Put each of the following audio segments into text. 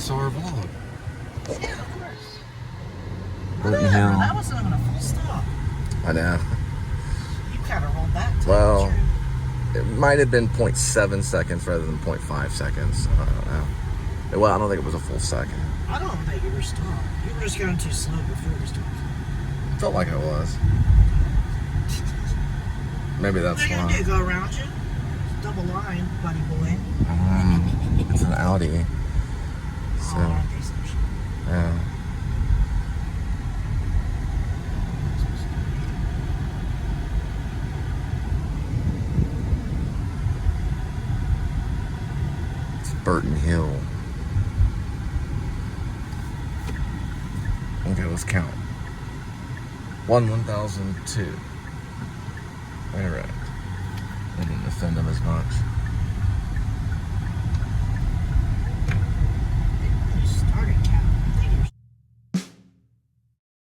saw our vlog. Yeah, of course. Burton Hill. That wasn't even a full stop. I know. You kind of rolled that. Well, it might have been 0.7 seconds rather than 0.5 seconds. I don't know. Well, I don't think it was a full second. I don't think you were stopped. You were just going too slow before we started. Felt like I was. Maybe that's What are you why. going to do? Go around you? Double line, buddy boy. It's an Audi. So, Oh, they some shit. yeah. It's Burton Hill. Okay, let's count. 1,002. All right. I didn't offend them as much. You started counting.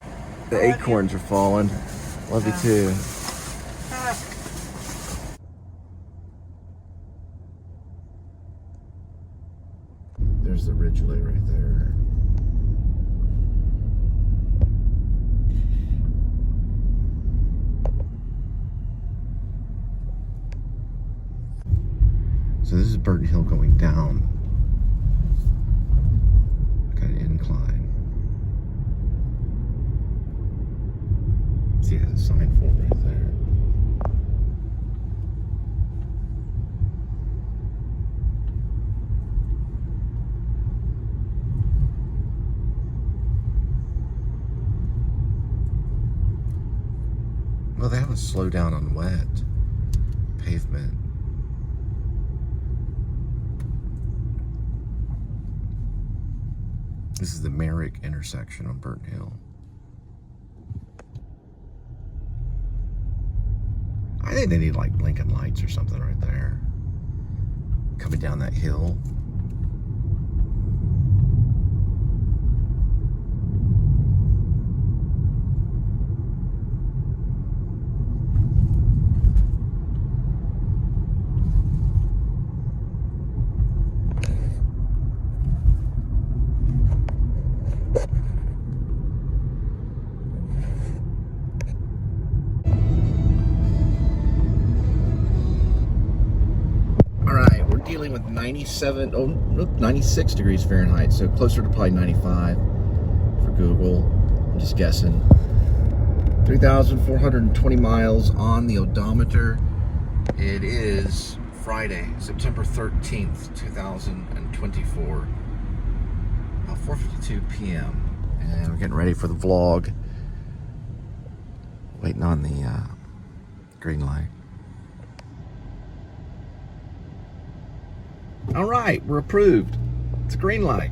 I think The acorns are falling. Love you too. There's the ridgeway right there. So this is Burton Hill going down. Got an incline. See, it has a sign for it right there. Well, they have a slow down on wet pavement. This is the Merrick intersection on Burton Hill. I think they need like blinking lights or something right there. Coming down that hill. Dealing with 96 degrees Fahrenheit, so closer to probably 95 for Google. I'm just guessing. 3,420 miles on the odometer. It is Friday, September 13th, 2024. About 4:52 p.m. And we're getting ready for the vlog. Waiting on the green light. All right, we're approved. It's a green light.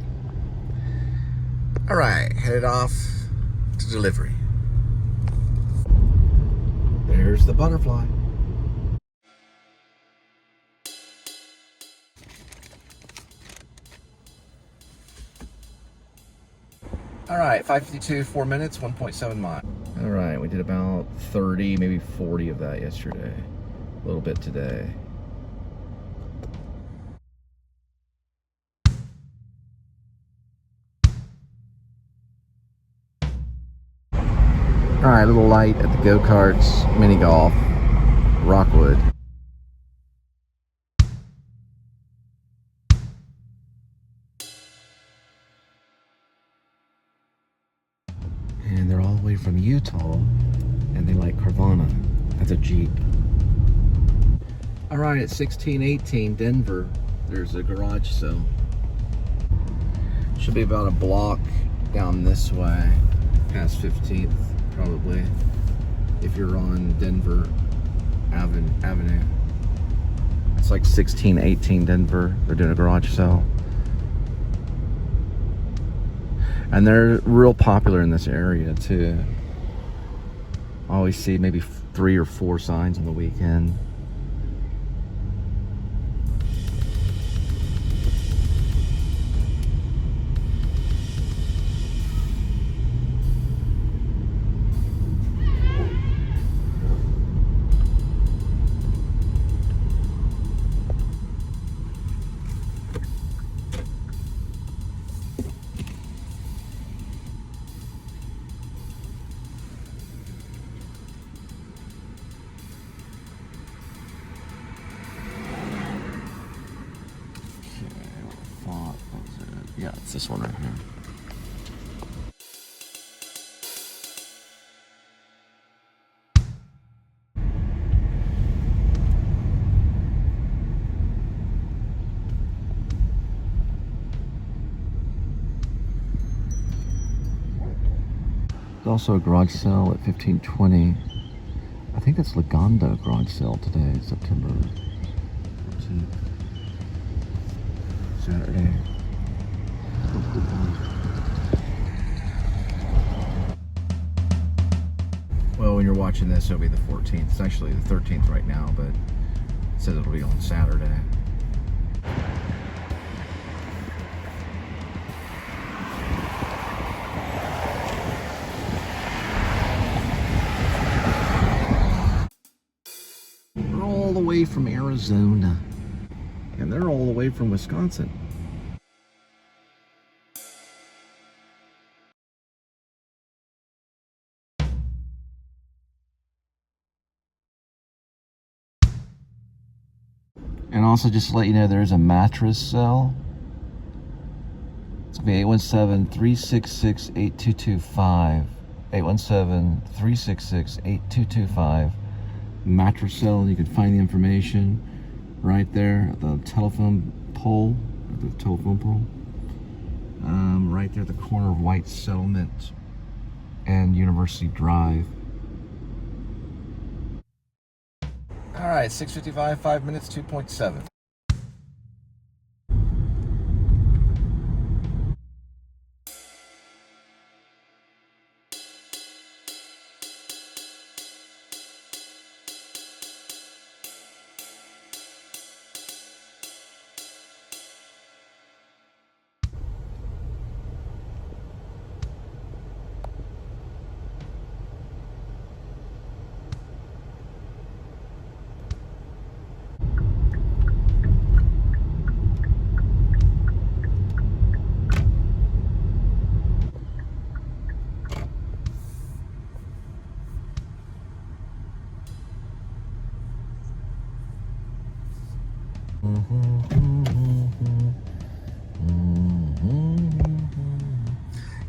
All right, headed off to delivery. There's the butterfly. All right, 5:52, 4 minutes, 1.7 miles. All right, we did about 30, maybe 40 of that yesterday. A little bit today. All right, a little light at the go-karts, mini golf, Rockwood. And they're all the way from Utah, and they like Carvana. That's a Jeep. All right, at 1618 Denver, there's a garage sale. Should be about a block down this way, past 15th. Probably, if you're on Denver Avenue. It's like 1618 Denver. They're doing a garage sale. And they're real popular in this area too. I always see maybe 3 or 4 signs on the weekend. It's this one right here. There's also a garage sale at 1520. I think that's Lagonda garage sale today, September 14th. Saturday. Well, when you're watching this, it'll be the 14th. It's actually the 13th right now, but it says it'll be on Saturday. They're all the way from Arizona, and they're all the way from Wisconsin. And also, just to let you know, there's a mattress sale. It's going to be 817-366-8225. 817-366-8225. Mattress sale, and you can find the information right there at the telephone pole. Right there at the corner of White Settlement and University Drive. All right, 6:55, 5 minutes, 2.7.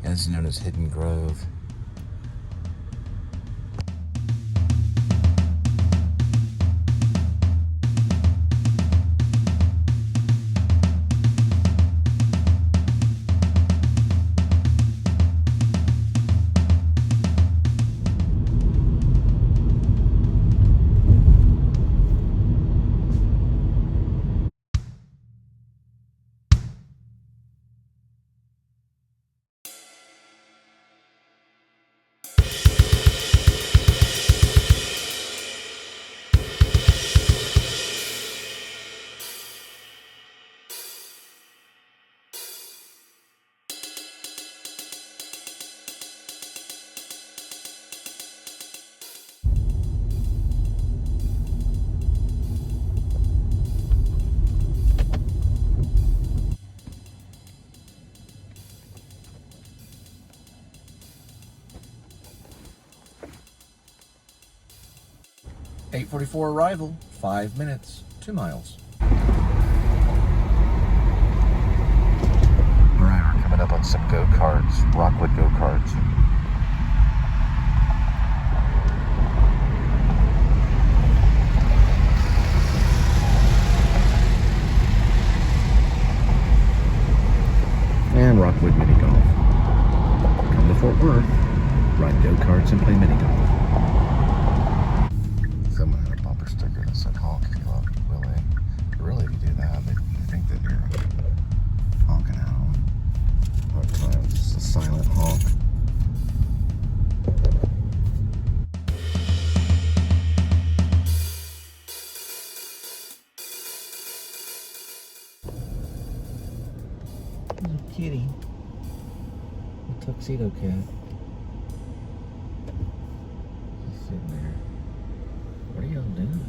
It's known as Hidden Grove. .844 arrival, 5 minutes, 2 miles. All right, we're coming up on some go-karts, Rockwood go-karts. And Rockwood mini golf. Come to Fort Worth, ride go-karts and play mini golf. Someone had a bumper sticker that said honk if you love Willie. But really, if you do that, they think that you're honking at them. But it's just a silent honk. There's a kitty. A tuxedo cat. He's sitting there. What are y'all doing?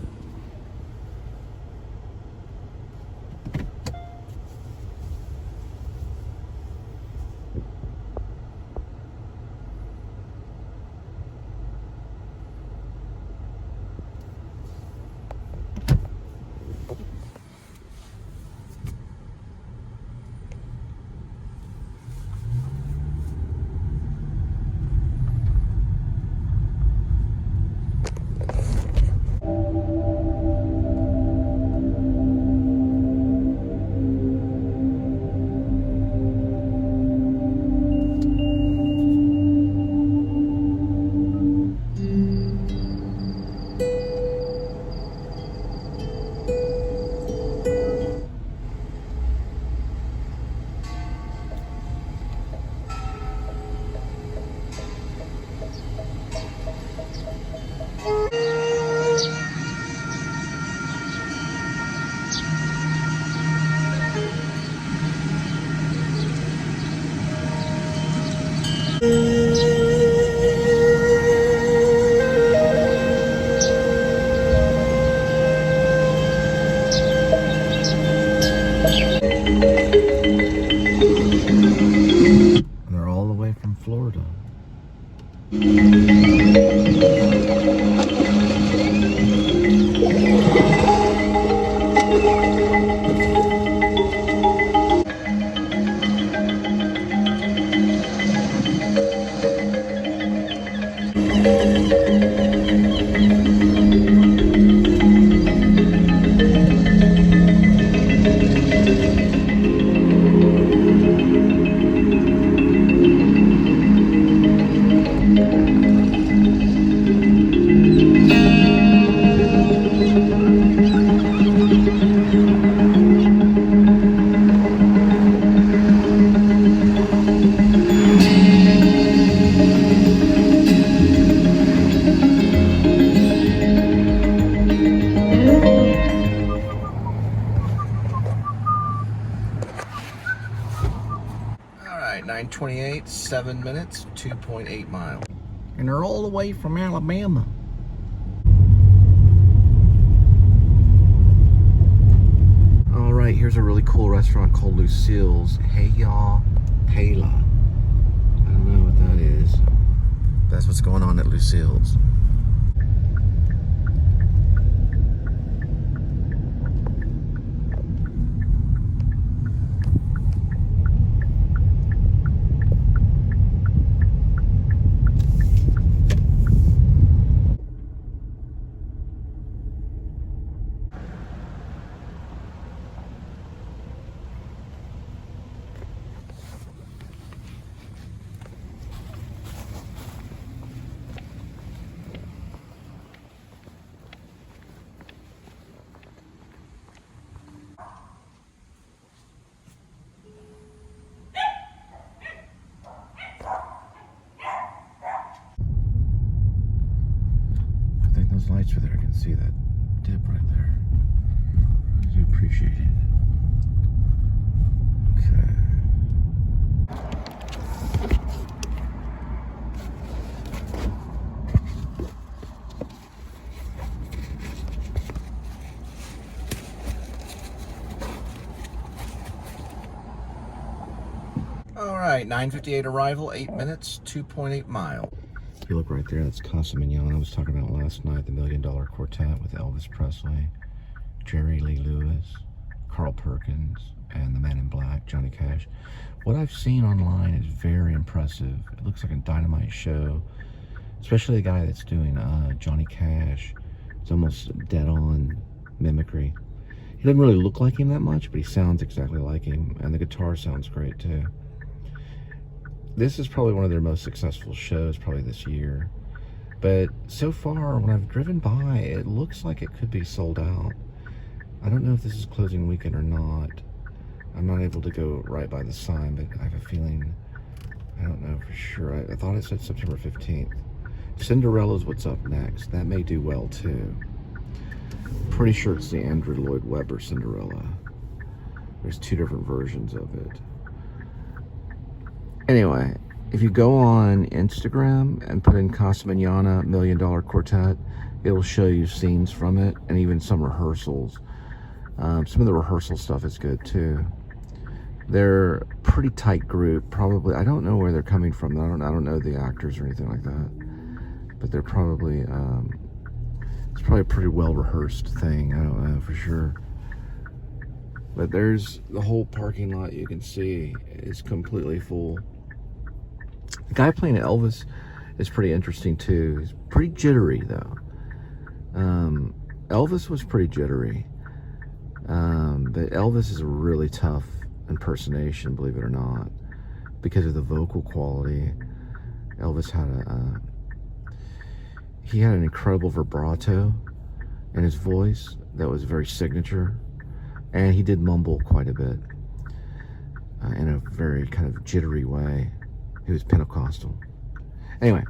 All right, 9:28, 7 minutes, 2.8 miles. And they're all the way from Alabama. All right, here's a really cool restaurant called Lucille's. Hey y'all, Pela. I don't know what that is. That's what's going on at Lucille's. I think those lights are there. I can see that dip right there. I do appreciate it. Okay. All right, 9:58 arrival, 8 minutes, 2.8 miles. If you look right there, that's Casa Manana I was talking about last night, the Million Dollar Quartet with Elvis Presley, Jerry Lee Lewis, Carl Perkins, and the Man in Black, Johnny Cash. What I've seen online is very impressive. It looks like a dynamite show, especially the guy that's doing Johnny Cash. It's almost dead-on mimicry. He doesn't really look like him that much, but he sounds exactly like him, and the guitar sounds great too. This is probably one of their most successful shows probably this year. But so far, when I've driven by, it looks like it could be sold out. I don't know if this is closing weekend or not. I'm not able to go right by the sign, but I have a feeling, I don't know for sure. I thought it said September 15th. Cinderella's what's up next. That may do well too. Pretty sure it's the Andrew Lloyd Webber Cinderella. There's two different versions of it. Anyway, if you go on Instagram and put in Casa Manana Million Dollar Quartet, it'll show you scenes from it and even some rehearsals. Some of the rehearsal stuff is good too. They're a pretty tight group. Probably, I don't know where they're coming from. I don't know the actors or anything like that. But they're probably it's probably a pretty well rehearsed thing. I don't know for sure. But there's the whole parking lot you can see is completely full. The guy playing Elvis is pretty interesting too. He's pretty jittery though. Elvis was pretty jittery. But Elvis is a really tough impersonation, believe it or not, because of the vocal quality. Elvis had he had an incredible vibrato in his voice that was very signature, and he did mumble quite a bit in a very kind of jittery way. He was Pentecostal. Anyway,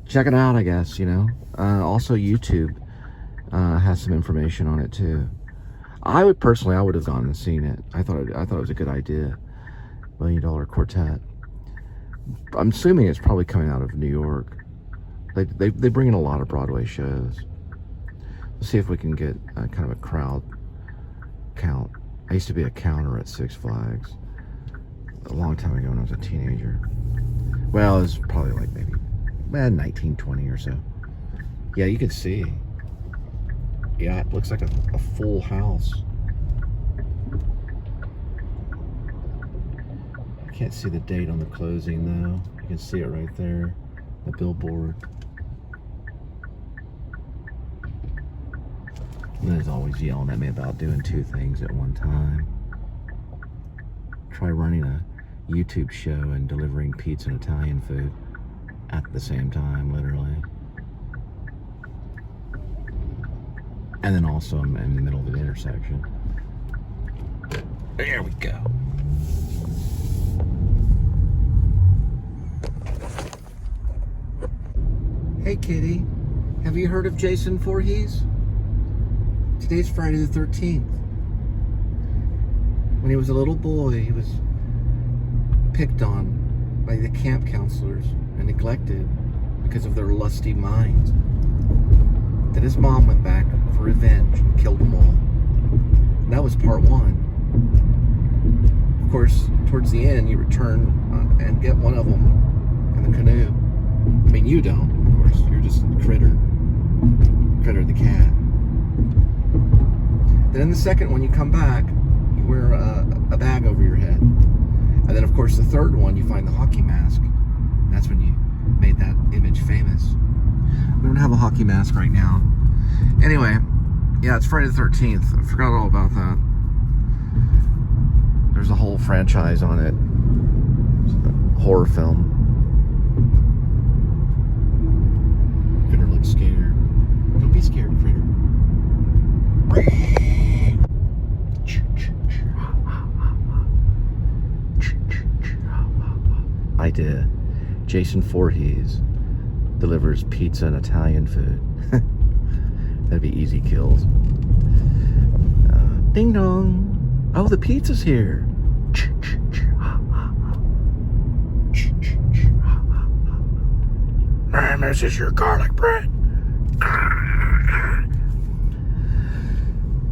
check it out, I guess, you know. Also, YouTube has some information on it too. I would have gone and seen it. I thought it was a good idea. Million Dollar Quartet. I'm assuming it's probably coming out of New York. They bring in a lot of Broadway shows. Let's see if we can get kind of a crowd count. I used to be a counter at Six Flags a long time ago when I was a teenager. Well, it was probably like maybe 1920 or so. Yeah, you can see. Yeah, it looks like a full house. I can't see the date on the closing though. You can see it right there, the billboard. Linda's always yelling at me about doing two things at one time. Try running a YouTube show and delivering pizza and Italian food at the same time, literally. And then also I'm in the middle of an intersection. There we go. Hey kitty, have you heard of Jason Voorhees? Today's Friday the 13th. When he was a little boy, he was picked on by the camp counselors and neglected because of their lusty minds. Then his mom went back for revenge and killed them all. And that was part one. Of course, towards the end, you return and get one of them in the canoe. I mean, you don't, of course. You're just Critter the cat. Then in the second one, you come back, you wear a bag over your head. And then, of course, the third one, you find the hockey mask. And that's when you made that image famous. We don't have a hockey mask right now. Anyway, yeah, it's Friday the 13th. I forgot all about that. There's a whole franchise on it. It's a horror film. Critter looks scared. Don't be scared, Critter. I did. Jason Voorhees delivers pizza and Italian food. That'd be easy kills. Ding dong. Oh, the pizza's here. And this is your garlic bread.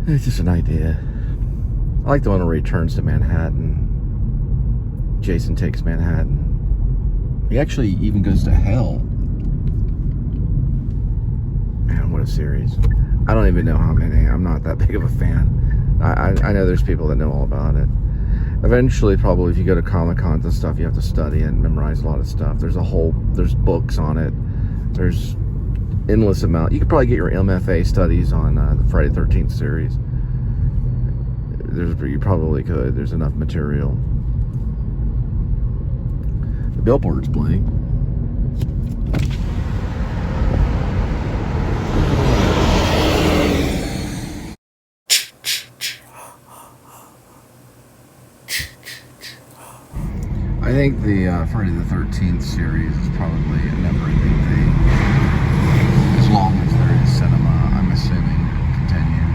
It's just an idea. I like the one where he turns to Manhattan. Jason takes Manhattan. He actually even goes to hell. Man, what a series. I don't even know how many. I'm not that big of a fan. I know there's people that know all about it. Eventually, probably, if you go to Comic-Cons and stuff, you have to study and memorize a lot of stuff. There's books on it. There's endless amount. You could probably get your MFA studies on the Friday the 13th series. You probably could. There's enough material. The billboard's blank. I think the Friday the 13th series is probably a never-ending thing. As long as there is cinema, I'm assuming it will continue.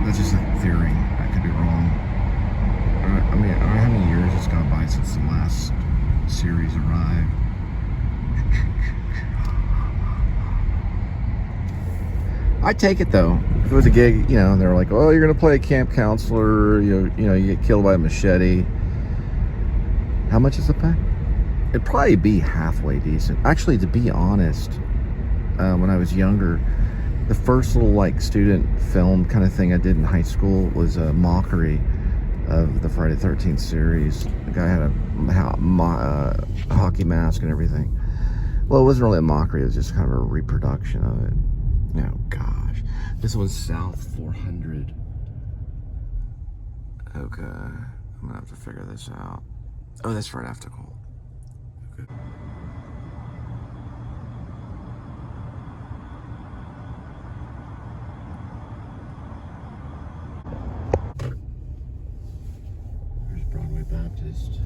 That's just a theory. I could be wrong. I mean, how many years has gone by since the last series arrived? I'd take it though. If it was a gig, you know, they're like, "Oh, you're gonna play a camp counselor. You get killed by a machete." How much is the pay? It'd probably be halfway decent. Actually, to be honest, when I was younger, the first little like student film kind of thing I did in high school was a mockery of the Friday the 13th series. The guy had a hockey mask and everything. Well, it wasn't really a mockery. It was just kind of a reproduction of it. Oh gosh, this one's South 400. Okay, I'm gonna have to figure this out. Oh, that's right after Cole. Okay. There's Broadway Baptist.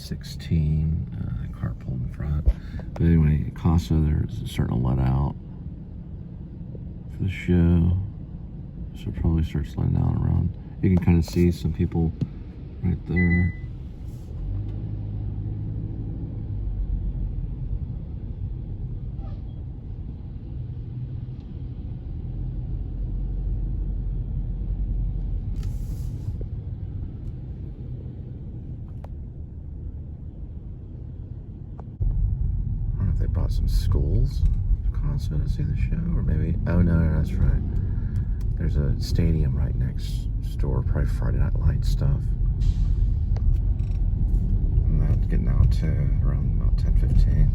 16, car pulled in front. But anyway, Casa, they're starting to let out for the show. So it probably starts letting out around. You can kind of see some people right there. I don't know if they brought some schools to Casa to see the show, or maybe, oh no, that's right. There's a stadium right next door, probably Friday Night Lights stuff. And that's getting out to around about 10:15.